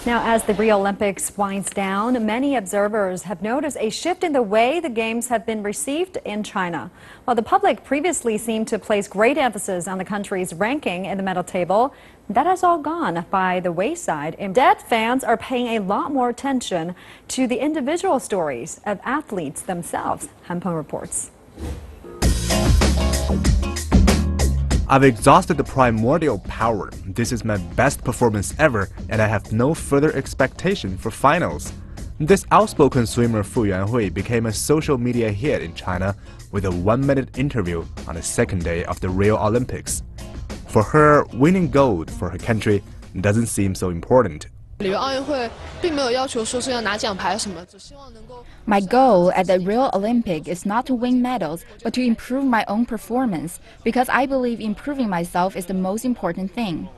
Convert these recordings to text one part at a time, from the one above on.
Now, as the Rio Olympics winds down, many observers have noticed a shift in the way the Games have been received in China. While the public previously seemed to place great emphasis on the country's ranking in the medal table, that has all gone by the wayside. Instead, fans are paying a lot more attention to the individual stories of athletes themselves. Han Peng reports. I've exhausted the primordial power. This is my best performance ever, and I have no further expectation for finals. This outspoken swimmer Fu Yuanhui became a social media hit in China with a 1-minute interview on the second day of the Rio Olympics. For her, winning gold for her country doesn't seem so important. My goal at the Rio Olympic is not to win medals, but to improve my own performance, because I believe improving myself is the most important thing.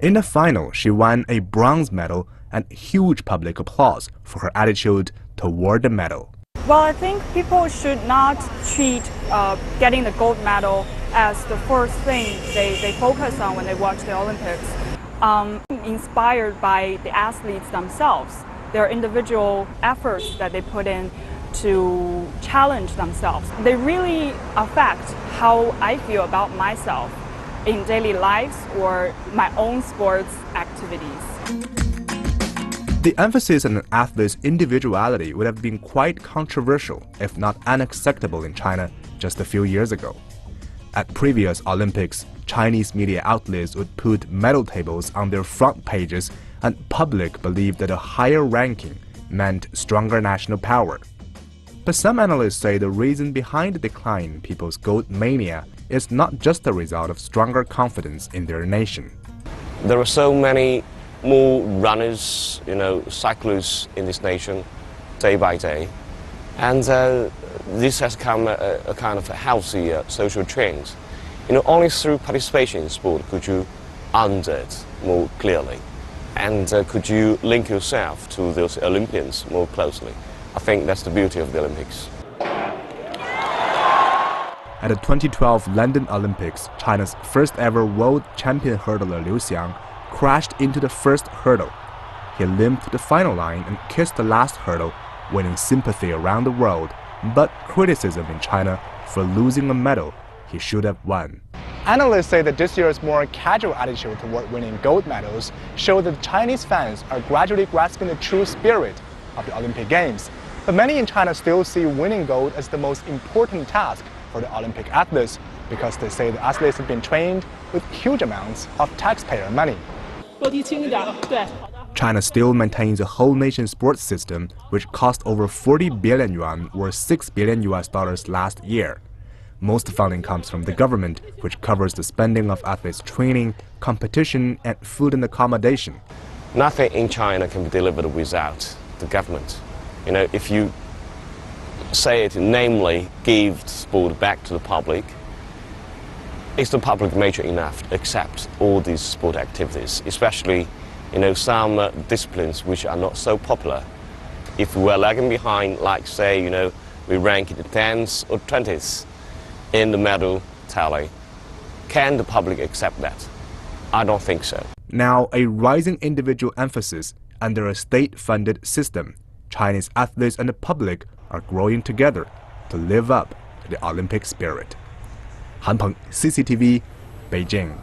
In the final, she won a bronze medal and huge public applause for her attitude toward the medal. Well, I think people should not treat getting the gold medal as the first thing they focus on when they watch the Olympics. Inspired by the athletes themselves, their individual efforts that they put in to challenge themselves. They really affect how I feel about myself in daily lives or my own sports activities. The emphasis on an athlete's individuality would have been quite controversial, if not unacceptable in China just a few years ago. At previous Olympics, Chinese media outlets would put medal tables on their front pages, and public believed that a higher ranking meant stronger national power. But some analysts say the reason behind the decline in people's gold mania is not just the result of stronger confidence in their nation. There are so many more runners, cyclists in this nation, day by day. And this has come a kind of a healthy social trend. Only through participation in sport could you understand it more clearly. And could you link yourself to those Olympians more closely. I think that's the beauty of the Olympics. At the 2012 London Olympics, China's first ever world champion hurdler Liu Xiang crashed into the first hurdle. He limped the final line and kissed the last hurdle, winning sympathy around the world, but criticism in China for losing a medal he should have won. Analysts say that this year's more casual attitude toward winning gold medals shows that Chinese fans are gradually grasping the true spirit of the Olympic Games. But many in China still see winning gold as the most important task for the Olympic athletes, because they say the athletes have been trained with huge amounts of taxpayer money. China still maintains a whole nation sports system which cost over 40 billion yuan or $6 billion last year. Most funding comes from the government, which covers the spending of athletes' training, competition, and food and accommodation. Nothing in China can be delivered without the government. If you say it, namely, give sport back to the public, is the public mature enough to accept all these sport activities, especially some disciplines which are not so popular? If we were lagging behind, like say, we rank 10th or 20th in the medal tally, can the public accept that? I don't think so. Now, a rising individual emphasis under a state-funded system, Chinese athletes and the public are growing together to live up to the Olympic spirit. Han Peng, CCTV, Beijing.